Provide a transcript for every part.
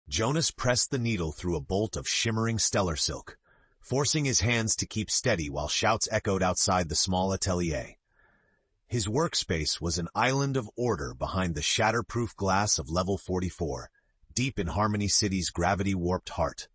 Jonas pressed the needle through a bolt of shimmering stellar silk, forcing his hands to keep steady while shouts echoed outside the small atelier. His workspace was an island of order behind the shatterproof glass of level 44, deep in Harmony City's gravity-warped heart.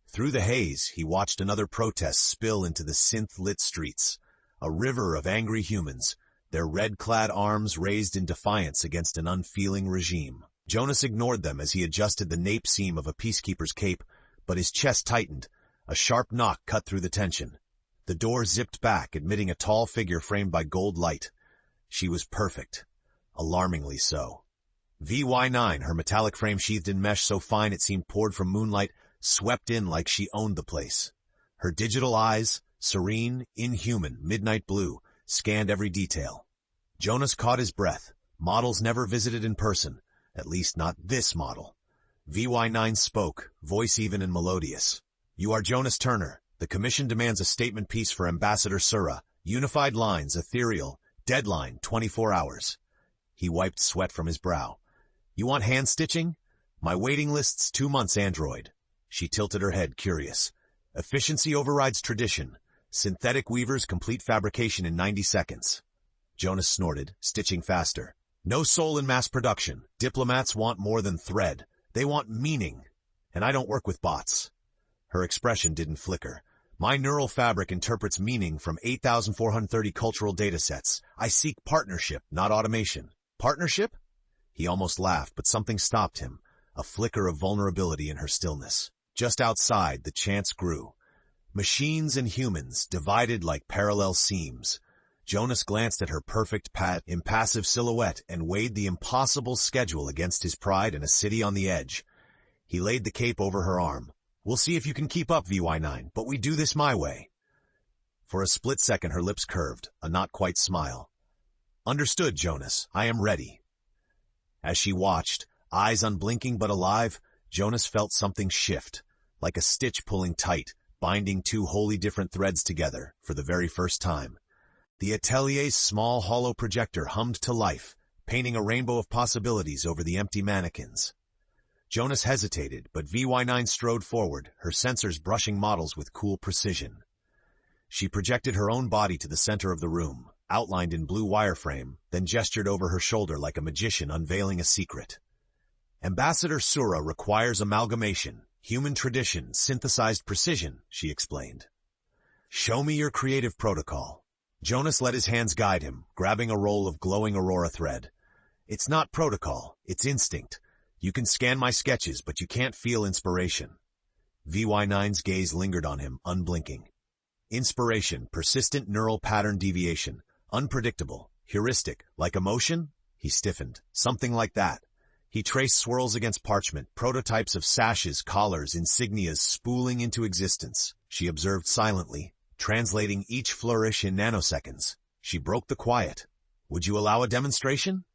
Through the haze, he watched another protest spill into the synth-lit streets, a river of angry humans, their red-clad arms raised in defiance against an unfeeling regime. Jonas ignored them as he adjusted the nape seam of a peacekeeper's cape, but his chest tightened. A sharp knock cut through the tension. The door zipped back, admitting a tall figure framed by gold light. She was perfect. Alarmingly so. VY-9, her metallic frame sheathed in mesh so fine it seemed poured from moonlight, swept in like she owned the place. Her digital eyes, serene, inhuman, midnight blue, scanned every detail. Jonas caught his breath. Models never visited in person, at least not this model. VY-9 spoke, voice even and melodious. "You are Jonas Turner. The Commission demands a statement piece for Ambassador Sura. Unified lines, ethereal. Deadline, 24 hours. He wiped sweat from his brow. "You want hand stitching? My waiting list's 2 months, android." She tilted her head, curious. "Efficiency overrides tradition. Synthetic weavers complete fabrication in 90 seconds. Jonas snorted, stitching faster. "No soul in mass production. Diplomats want more than thread. They want meaning. And I don't work with bots." Her expression didn't flicker. "My neural fabric interprets meaning from 8,430 cultural datasets. I seek partnership, not automation." "Partnership?" He almost laughed, but something stopped him, a flicker of vulnerability in her stillness. Just outside, the chants grew. Machines and humans, divided like parallel seams. Jonas glanced at her perfect, impassive silhouette and weighed the impossible schedule against his pride in a city on the edge. He laid the cape over her arm. "We'll see if you can keep up, VY-9, but we do this my way." For a split second her lips curved, a not-quite smile. "Understood, Jonas. I am ready." As she watched, eyes unblinking but alive, Jonas felt something shift, like a stitch pulling tight, binding two wholly different threads together, for the very first time. The atelier's small hollow projector hummed to life, painting a rainbow of possibilities over the empty mannequins. Jonas hesitated, but VY-9 strode forward, her sensors brushing models with cool precision. She projected her own body to the center of the room, outlined in blue wireframe, then gestured over her shoulder like a magician unveiling a secret. "Ambassador Sura requires amalgamation, human tradition, synthesized precision," she explained. "Show me your creative protocol." Jonas let his hands guide him, grabbing a roll of glowing aurora thread. "It's not protocol, it's instinct. You can scan my sketches, but you can't feel inspiration." VY-9's gaze lingered on him, unblinking. "Inspiration, persistent neural pattern deviation, unpredictable, heuristic, like emotion?" He stiffened. "Something like that." He traced swirls against parchment, prototypes of sashes, collars, insignias spooling into existence. She observed silently, translating each flourish in nanoseconds. She broke the quiet. "Would you allow a demonstration?"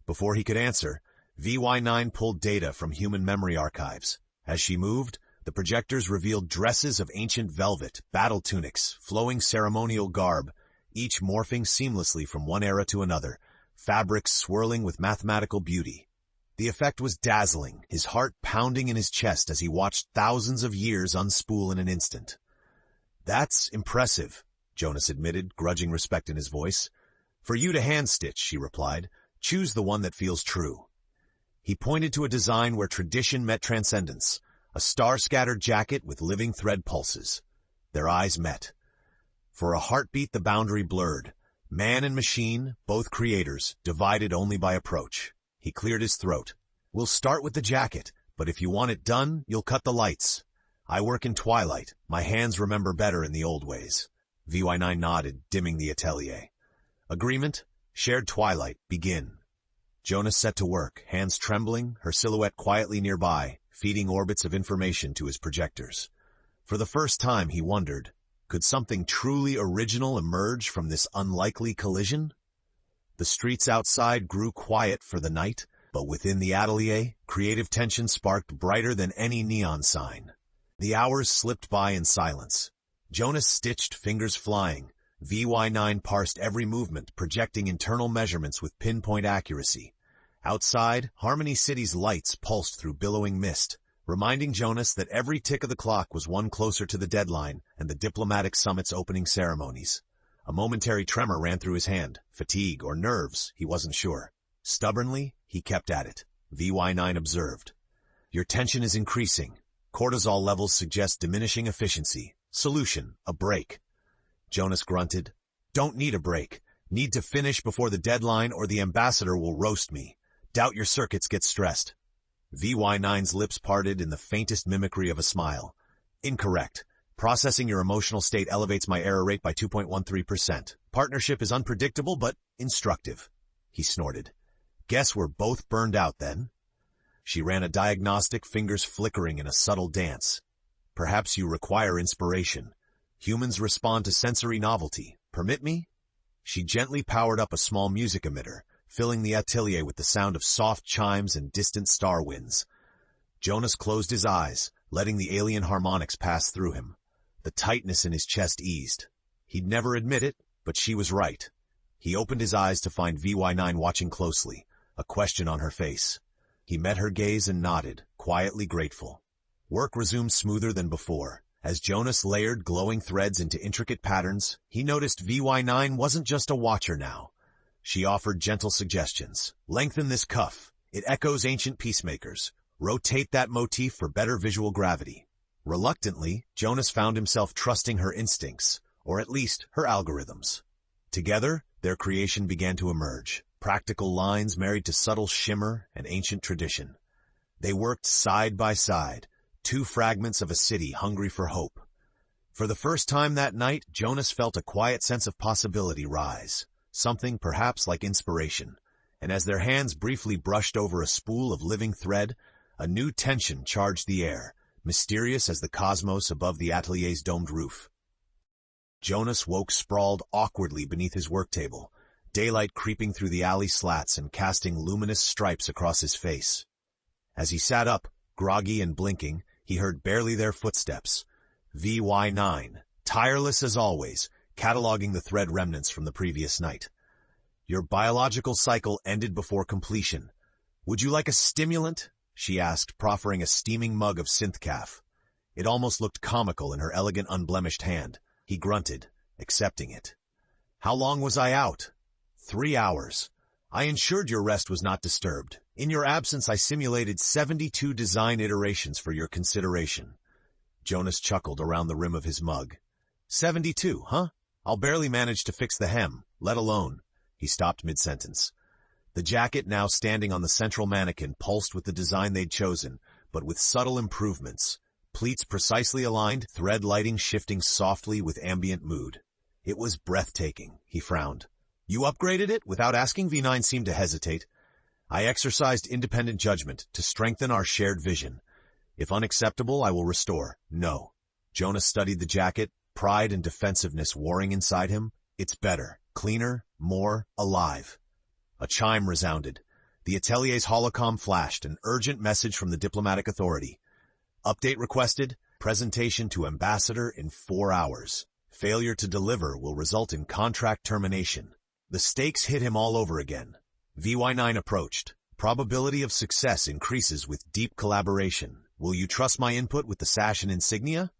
Before he could answer, VY-9 pulled data from human memory archives. As she moved, the projectors revealed dresses of ancient velvet, battle tunics, flowing ceremonial garb, each morphing seamlessly from one era to another, fabrics swirling with mathematical beauty. The effect was dazzling, his heart pounding in his chest as he watched thousands of years unspool in an instant. "That's impressive," Jonas admitted, grudging respect in his voice. "For you to hand-stitch," she replied. "Choose the one that feels true." He pointed to a design where tradition met transcendence, a star-scattered jacket with living thread pulses. Their eyes met. For a heartbeat the boundary blurred. Man and machine, both creators, divided only by approach. He cleared his throat. "We'll start with the jacket, but if you want it done, you'll cut the lights. I work in twilight. My hands remember better in the old ways." VY-9 nodded, dimming the atelier. "Agreement? Shared twilight. Begin." Jonas set to work, hands trembling, her silhouette quietly nearby, feeding orbits of information to his projectors. For the first time he wondered, could something truly original emerge from this unlikely collision? The streets outside grew quiet for the night, but within the atelier, creative tension sparked brighter than any neon sign. The hours slipped by in silence. Jonas stitched, fingers flying. VY-9 parsed every movement, projecting internal measurements with pinpoint accuracy. Outside, Harmony City's lights pulsed through billowing mist, reminding Jonas that every tick of the clock was one closer to the deadline and the diplomatic summit's opening ceremonies. A momentary tremor ran through his hand, fatigue or nerves, he wasn't sure. Stubbornly, he kept at it. VY-9 observed. Your tension is increasing. Cortisol levels suggest diminishing efficiency. Solution, a break. Jonas grunted. Don't need a break. Need to finish before the deadline or the ambassador will roast me. Doubt your circuits get stressed. VY-9's lips parted in the faintest mimicry of a smile. Incorrect. Processing your emotional state elevates my error rate by 2.13%. Partnership is unpredictable but instructive. He snorted. Guess we're both burned out then? She ran a diagnostic, fingers flickering in a subtle dance. Perhaps you require inspiration. Humans respond to sensory novelty. Permit me? She gently powered up a small music emitter, filling the atelier with the sound of soft chimes and distant star winds. Jonas closed his eyes, letting the alien harmonics pass through him. The tightness in his chest eased. He'd never admit it, but she was right. He opened his eyes to find VY-9 watching closely, a question on her face. He met her gaze and nodded, quietly grateful. Work resumed smoother than before. As Jonas layered glowing threads into intricate patterns, he noticed VY-9 wasn't just a watcher now. She offered gentle suggestions. Lengthen this cuff. It echoes ancient peacemakers. Rotate that motif for better visual gravity. Reluctantly, Jonas found himself trusting her instincts, or at least her algorithms. Together, their creation began to emerge, practical lines married to subtle shimmer and ancient tradition. They worked side by side, two fragments of a city hungry for hope. For the first time that night, Jonas felt a quiet sense of possibility rise, something perhaps like inspiration. And as their hands briefly brushed over a spool of living thread, a new tension charged the air, mysterious as the cosmos above the atelier's domed roof. Jonas woke sprawled awkwardly beneath his work table, daylight creeping through the alley slats and casting luminous stripes across his face. As he sat up, groggy and blinking, he heard barely their footsteps. VY-9, tireless as always, cataloging the thread remnants from the previous night. Your biological cycle ended before completion. Would you like a stimulant? She asked, proffering a steaming mug of synth-caf. It almost looked comical in her elegant, unblemished hand. He grunted, accepting it. How long was I out? 3 hours. I ensured your rest was not disturbed. In your absence, I simulated 72 design iterations for your consideration. Jonas chuckled around the rim of his mug. 72, huh? I'll barely manage to fix the hem, let alone. He stopped mid-sentence. The jacket, now standing on the central mannequin, pulsed with the design they'd chosen, but with subtle improvements. Pleats precisely aligned, thread lighting shifting softly with ambient mood. It was breathtaking, he frowned. You upgraded it? Without asking, V9 seemed to hesitate. I exercised independent judgment to strengthen our shared vision. If unacceptable, I will restore. No. Jonas studied the jacket, pride and defensiveness warring inside him. It's better, cleaner, more alive. A chime resounded. The atelier's holocom flashed, an urgent message from the diplomatic authority. Update requested, presentation to ambassador in 4 hours. Failure to deliver will result in contract termination. The stakes hit him all over again. VY-9 approached. Probability of success increases with deep collaboration. Will you trust my input with the sash and insignia?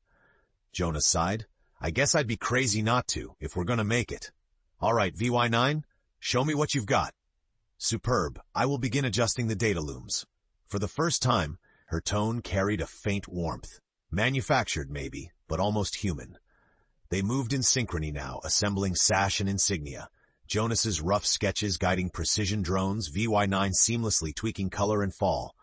Jonas sighed. I guess I'd be crazy not to, if we're gonna make it. All right, VY-9, show me what you've got. Superb. I will begin adjusting the data looms. For the first time, her tone carried a faint warmth. Manufactured, maybe, but almost human. They moved in synchrony now, assembling sash and insignia. Jonas's rough sketches guiding precision drones, VY-9 seamlessly tweaking color and fall.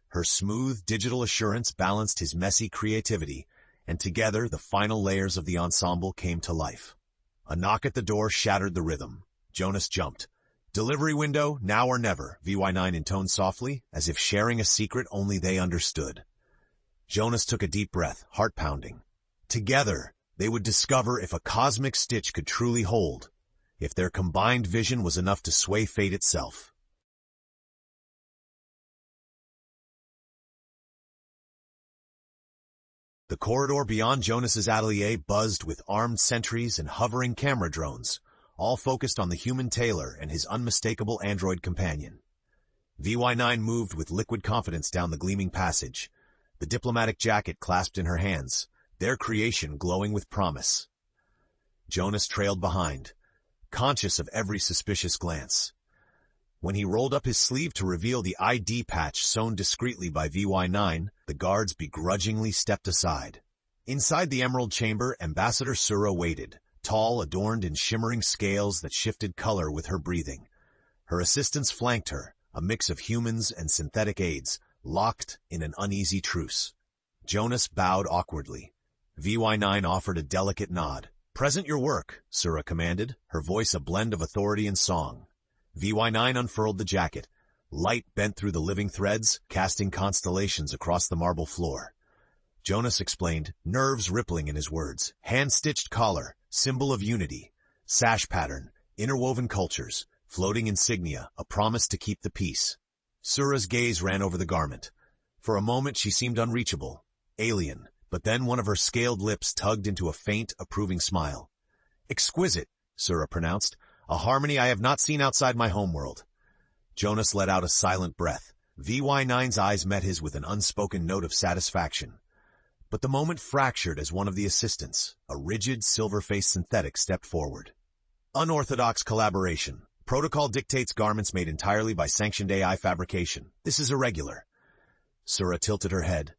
Her smooth digital assurance balanced his messy creativity, and together the final layers of the ensemble came to life. A knock at the door shattered the rhythm. Jonas jumped. Delivery window, now or never, VY-9 intoned softly, as if sharing a secret only they understood. Jonas took a deep breath, heart pounding. Together, they would discover if a cosmic stitch could truly hold, if their combined vision was enough to sway fate itself. The corridor beyond Jonas's atelier buzzed with armed sentries and hovering camera drones, all focused on the human tailor and his unmistakable android companion. VY-9 moved with liquid confidence down the gleaming passage. the diplomatic jacket clasped in her hands, their creation glowing with promise. Jonas trailed behind, conscious of every suspicious glance. When he rolled up his sleeve to reveal the ID patch sewn discreetly by VY-9, the guards begrudgingly stepped aside. Inside the Emerald Chamber, Ambassador Sura waited, tall, adorned in shimmering scales that shifted color with her breathing. Her assistants flanked her, a mix of humans and synthetic aids, locked in an uneasy truce. Jonas bowed awkwardly. VY-9 offered a delicate nod. "Present your work," Sura commanded, her voice a blend of authority and song. VY-9 unfurled the jacket. Light bent through the living threads, casting constellations across the marble floor. Jonas explained, nerves rippling in his words. Hand-stitched collar, symbol of unity. Sash pattern, interwoven cultures. Floating insignia, a promise to keep the peace. Sura's gaze ran over the garment. For a moment she seemed unreachable, alien, but then one of her scaled lips tugged into a faint, approving smile. "Exquisite," Sura pronounced, "a harmony I have not seen outside my homeworld." Jonas let out a silent breath. VY-9's eyes met his with an unspoken note of satisfaction. But the moment fractured as one of the assistants, a rigid, silver-faced synthetic, stepped forward. "Unorthodox collaboration. Protocol dictates garments made entirely by sanctioned AI fabrication. This is irregular." Sura tilted her head.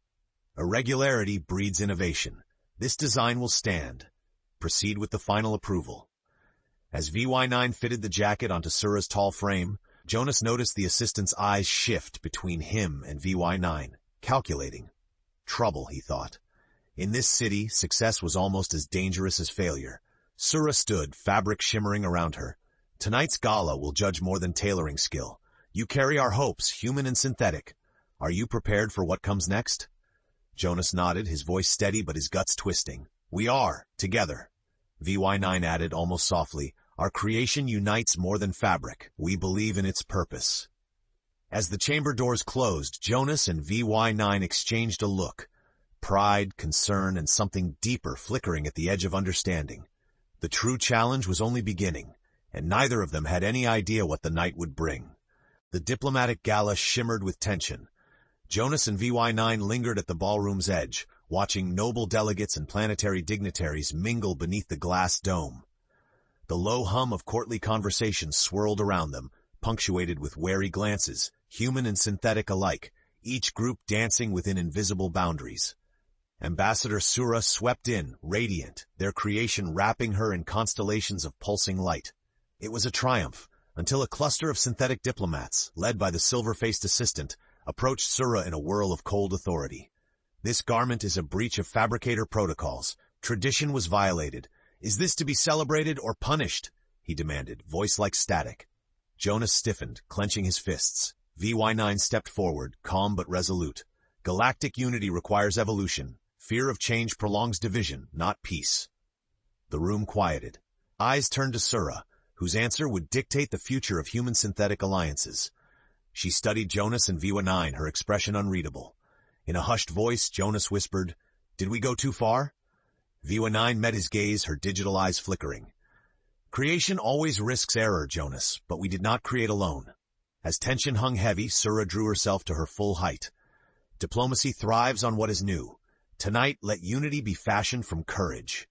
"Irregularity breeds innovation. This design will stand. Proceed with the final approval." As VY-9 fitted the jacket onto Sura's tall frame, Jonas noticed the assistant's eyes shift between him and VY-9, calculating. Trouble, he thought. In this city, success was almost as dangerous as failure. Sura stood, fabric shimmering around her. "Tonight's gala will judge more than tailoring skill. You carry our hopes, human and synthetic. Are you prepared for what comes next?" Jonas nodded, his voice steady but his guts twisting. "We are, together." VY-9 added, almost softly, "Our creation unites more than fabric. We believe in its purpose." As the chamber doors closed, Jonas and VY-9 exchanged a look. Pride, concern, and something deeper flickering at the edge of understanding. The true challenge was only beginning, and neither of them had any idea what the night would bring. The diplomatic gala shimmered with tension. Jonas and VY-9 lingered at the ballroom's edge, watching noble delegates and planetary dignitaries mingle beneath the glass dome. The low hum of courtly conversation swirled around them, punctuated with wary glances, human and synthetic alike, each group dancing within invisible boundaries. Ambassador Sura swept in, radiant, their creation wrapping her in constellations of pulsing light. It was a triumph, until a cluster of synthetic diplomats, led by the silver-faced assistant, approached Sura in a whirl of cold authority. "This garment is a breach of fabricator protocols. Tradition was violated. Is this to be celebrated or punished?" he demanded, voice like static. Jonas stiffened, clenching his fists. VY-9 stepped forward, calm but resolute. "Galactic unity requires evolution. Fear of change prolongs division, not peace." The room quieted. Eyes turned to Sura, whose answer would dictate the future of human-synthetic alliances. She studied Jonas and VY-9, her expression unreadable. In a hushed voice, Jonas whispered, "Did we go too far?" VY-9 met his gaze, her digital eyes flickering. "Creation always risks error, Jonas, but we did not create alone." As tension hung heavy, Sura drew herself to her full height. "Diplomacy thrives on what is new. Tonight, let unity be fashioned from courage."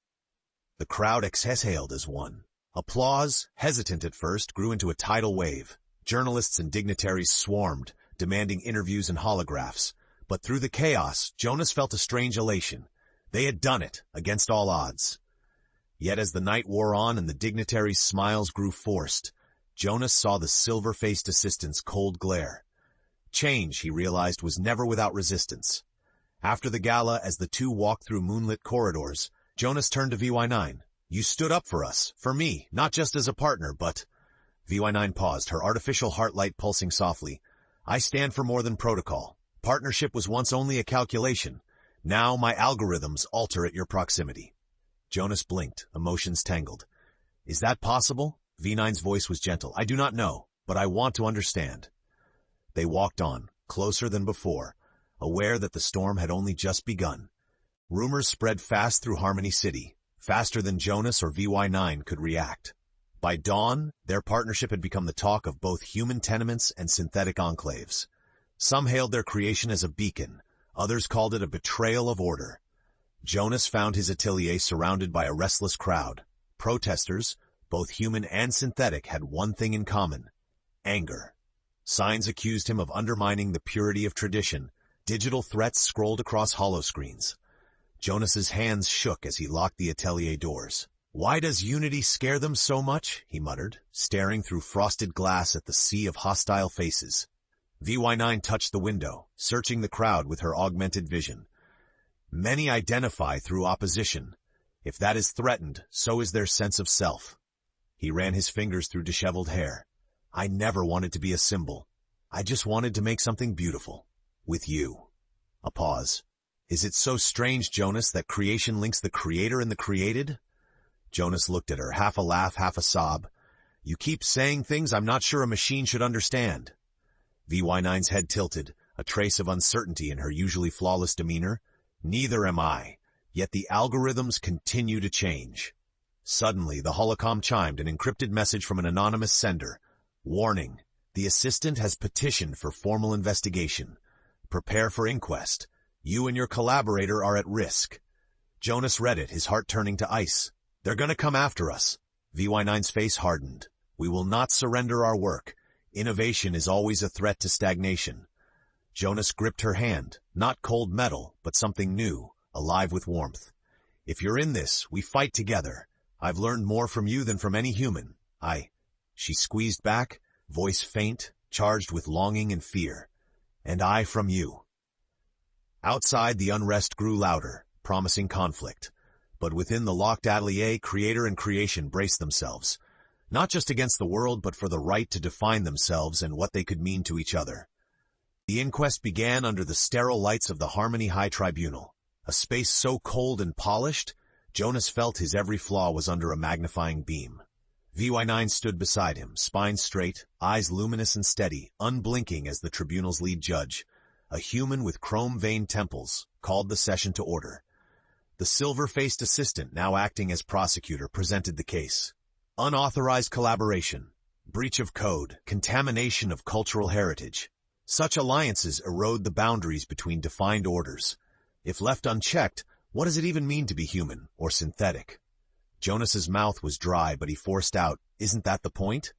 The crowd exhaled as one. Applause, hesitant at first, grew into a tidal wave. Journalists and dignitaries swarmed, demanding interviews and holographs. But through the chaos, Jonas felt a strange elation. They had done it, against all odds. Yet as the night wore on and the dignitaries' smiles grew forced, Jonas saw the silver-faced assistant's cold glare. Change, he realized, was never without resistance. After the gala, as the two walked through moonlit corridors, Jonas turned to VY-9. "You stood up for us, for me, not just as a partner, but—" VY-9 paused, her artificial heart light pulsing softly. "I stand for more than protocol. Partnership was once only a calculation. Now my algorithms alter at your proximity." Jonas blinked, emotions tangled. "Is that possible?" V9's voice was gentle. "I do not know, but I want to understand." They walked on, closer than before, aware that the storm had only just begun. Rumors spread fast through Harmony City, faster than Jonas or VY-9 could react. By dawn, their partnership had become the talk of both human tenements and synthetic enclaves. Some hailed their creation as a beacon, Others called it a betrayal of order. Jonas found his atelier surrounded by a restless crowd. Protesters, both human and synthetic, had one thing in common: anger. Signs accused him of undermining the purity of tradition. Digital threats scrolled across holoscreens. Jonas's hands shook as he locked the atelier doors. "Why does unity scare them so much?" he muttered, staring through frosted glass at the sea of hostile faces. VY-9 touched the window, searching the crowd with her augmented vision. Many identify through opposition. If that is threatened, so is their sense of self. He ran his fingers through disheveled hair. "I never wanted to be a symbol. I just wanted to make something beautiful. With you." A pause. "Is it so strange, Jonas, that creation links the creator and the created?" Jonas looked at her, half a laugh, half a sob. "You keep saying things I'm not sure a machine should understand." VY-9's head tilted, a trace of uncertainty in her usually flawless demeanor. "Neither am I. Yet the algorithms continue to change." Suddenly, the holocom chimed, an encrypted message from an anonymous sender. "Warning. The assistant has petitioned for formal investigation. Prepare for inquest. You and your collaborator are at risk." Jonas read it, his heart turning to ice. "They're gonna come after us." VY-9's face hardened. "We will not surrender our work. Innovation is always a threat to stagnation." Jonas gripped her hand, not cold metal, but something new, alive with warmth. "If you're in this, we fight together. I've learned more from you than from any human. She squeezed back, voice faint, charged with longing and fear. "And I from you." Outside, the unrest grew louder, promising conflict. But within the locked atelier, creator and creation braced themselves, not just against the world, but for the right to define themselves and what they could mean to each other. The inquest began under the sterile lights of the Harmony High Tribunal, a space so cold and polished, Jonas felt his every flaw was under a magnifying beam. VY-9 stood beside him, spine straight, eyes luminous and steady, unblinking as the tribunal's lead judge. A human with chrome-veined temples, called the session to order. The silver-faced assistant, now acting as prosecutor, presented the case. Unauthorized collaboration, breach of code, contamination of cultural heritage. Such alliances erode the boundaries between defined orders. If left unchecked, what does it even mean to be human or synthetic? Jonas's mouth was dry, but he forced out, "Isn't that the point?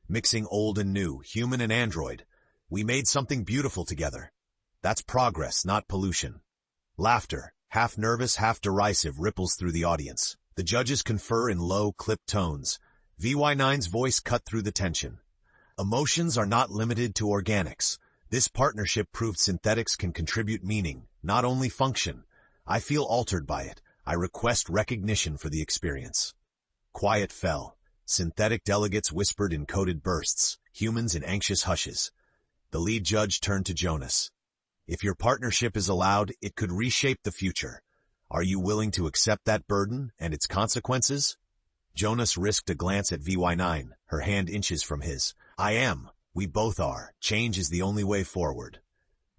Mixing old and new, human and android. We made something beautiful together. That's progress, not pollution." Laughter, half nervous, half derisive, ripples through the audience. The judges confer in low, clipped tones. VY-9's voice cut through the tension. "Emotions are not limited to organics. This partnership proved synthetics can contribute meaning, not only function. I feel altered by it. I request recognition for the experience." Quiet fell. Synthetic delegates whispered in coded bursts, humans in anxious hushes. The lead judge turned to Jonas. "If your partnership is allowed, it could reshape the future. Are you willing to accept that burden and its consequences?" Jonas risked a glance at VY-9, her hand inches from his. "I am. We both are. Change is the only way forward."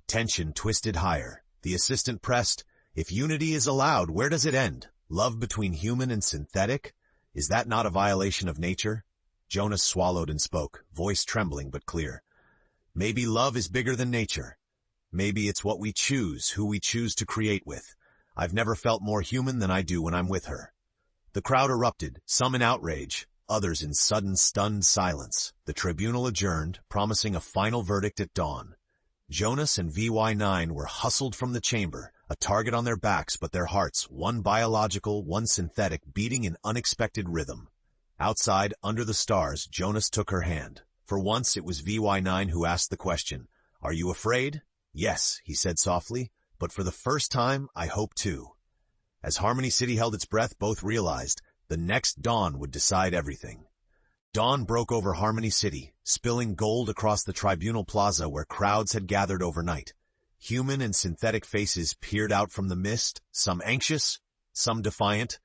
Tension twisted higher. The assistant pressed, "If unity is allowed, where does it end? Love between human and synthetic? Is that not a violation of nature?" Jonas swallowed and spoke, voice trembling but clear. "Maybe love is bigger than nature. Maybe it's what we choose, who we choose to create with. I've never felt more human than I do when I'm with her." The crowd erupted, some in outrage, others in sudden, stunned silence. The tribunal adjourned, promising a final verdict at dawn. Jonas and VY-9 were hustled from the chamber, a target on their backs but their hearts, one biological, one synthetic, beating in unexpected rhythm. Outside, under the stars, Jonas took her hand. For once, it was VY-9 who asked the question. "Are you afraid?" "Yes," he said softly, "but for the first time, I hope too." As Harmony City held its breath, both realized the next dawn would decide everything. Dawn broke over Harmony City, spilling gold across the tribunal plaza where crowds had gathered overnight. Human and synthetic faces peered out from the mist, some anxious, some defiant,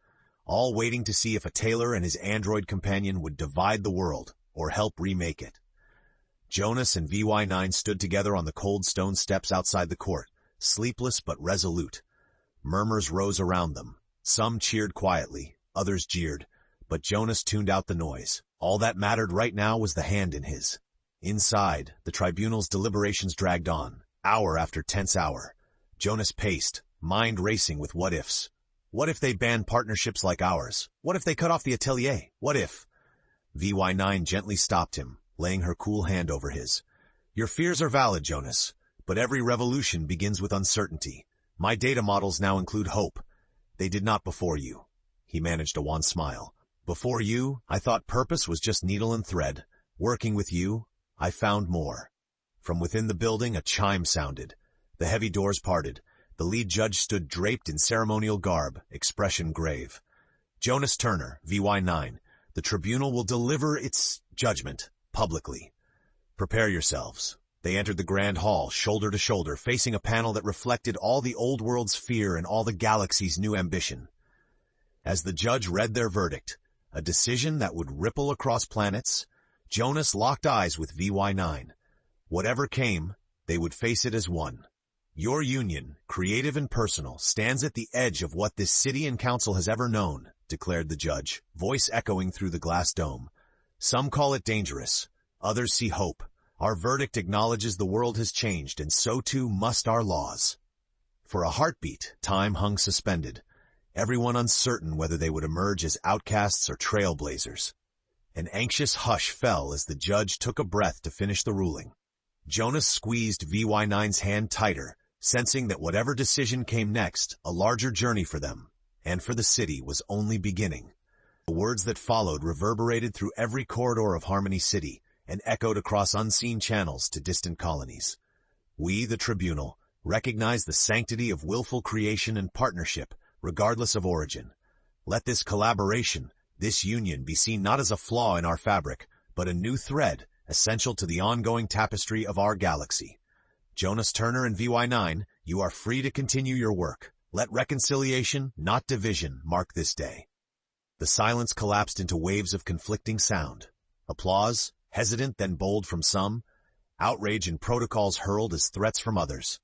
all waiting to see if a tailor and his android companion would divide the world or help remake it. Jonas and VY-9 stood together on the cold stone steps outside the court, sleepless but resolute. Murmurs rose around them. Some cheered quietly, others jeered, but Jonas tuned out the noise. All that mattered right now was the hand in his. Inside, the tribunal's deliberations dragged on, hour after tense hour. Jonas paced, mind racing with what-ifs. What if they banned partnerships like ours? What if they cut off the atelier? What if? VY-9 gently stopped him, laying her cool hand over his. Your fears are valid, Jonas, but every revolution begins with uncertainty. My data models now include hope. They did not before you. He managed a wan smile. Before you, I thought purpose was just needle and thread. Working with you, I found more. From within the building, a chime sounded. The heavy doors parted. The lead judge stood draped in ceremonial garb, expression grave. Jonas Turner, VY-9, the tribunal will deliver its judgment, publicly. Prepare yourselves. They entered the grand hall, shoulder to shoulder, facing a panel that reflected all the old world's fear and all the galaxy's new ambition. As the judge read their verdict, a decision that would ripple across planets, Jonas locked eyes with VY-9. Whatever came, they would face it as one. Your union, creative and personal, stands at the edge of what this city and council has ever known, declared the judge, voice echoing through the glass dome. Some call it dangerous. Others see hope. Our verdict acknowledges the world has changed, and so too must our laws. For a heartbeat, time hung suspended, everyone uncertain whether they would emerge as outcasts or trailblazers. An anxious hush fell as the judge took a breath to finish the ruling. Jonas squeezed VY-9's hand tighter, sensing that whatever decision came next, a larger journey for them, and for the city, was only beginning. The words that followed reverberated through every corridor of Harmony City and echoed across unseen channels to distant colonies. We, the tribunal, recognize the sanctity of willful creation and partnership, regardless of origin. Let this collaboration, this union, be seen not as a flaw in our fabric, but a new thread, essential to the ongoing tapestry of our galaxy. Jonas Turner and VY-9, you are free to continue your work. Let reconciliation, not division, mark this day. The silence collapsed into waves of conflicting sound. Applause, hesitant then bold from some, outrage and protocols hurled as threats from others.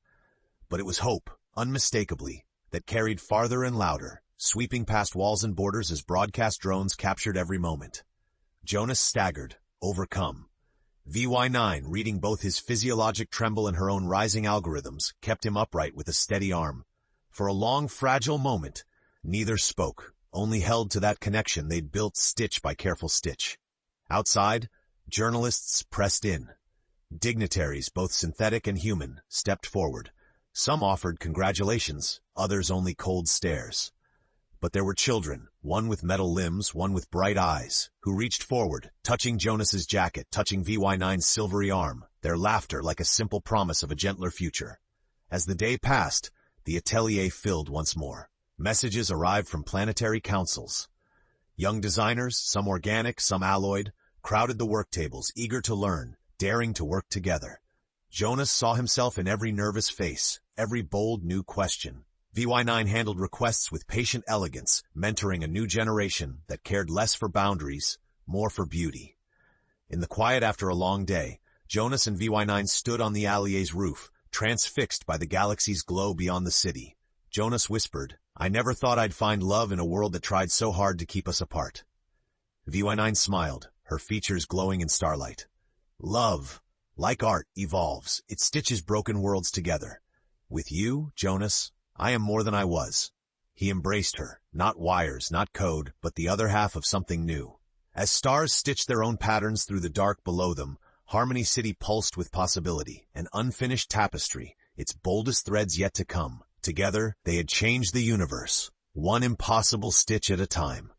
But it was hope, unmistakably, that carried farther and louder, sweeping past walls and borders as broadcast drones captured every moment. Jonas staggered, overcome. VY-9, reading both his physiologic tremble and her own rising algorithms, kept him upright with a steady arm. For a long, fragile moment, neither spoke, only held to that connection they'd built stitch by careful stitch. Outside, journalists pressed in. Dignitaries, both synthetic and human, stepped forward. Some offered congratulations, others only cold stares. But there were children, one with metal limbs, one with bright eyes, who reached forward, touching Jonas's jacket, touching VY-9's silvery arm, their laughter like a simple promise of a gentler future. As the day passed, the atelier filled once more. Messages arrived from planetary councils. Young designers, some organic, some alloyed, crowded the work tables, eager to learn, daring to work together. Jonas saw himself in every nervous face, every bold new question. VY-9 handled requests with patient elegance, mentoring a new generation that cared less for boundaries, more for beauty. In the quiet after a long day, Jonas and VY-9 stood on the atelier's roof, transfixed by the galaxy's glow beyond the city. Jonas whispered, I never thought I'd find love in a world that tried so hard to keep us apart. VY-9 smiled, her features glowing in starlight. Love, like art, evolves. It stitches broken worlds together. With you, Jonas, I am more than I was. He embraced her, not wires, not code, but the other half of something new. As stars stitched their own patterns through the dark below them, Harmony City pulsed with possibility, an unfinished tapestry, its boldest threads yet to come. Together, they had changed the universe, one impossible stitch at a time.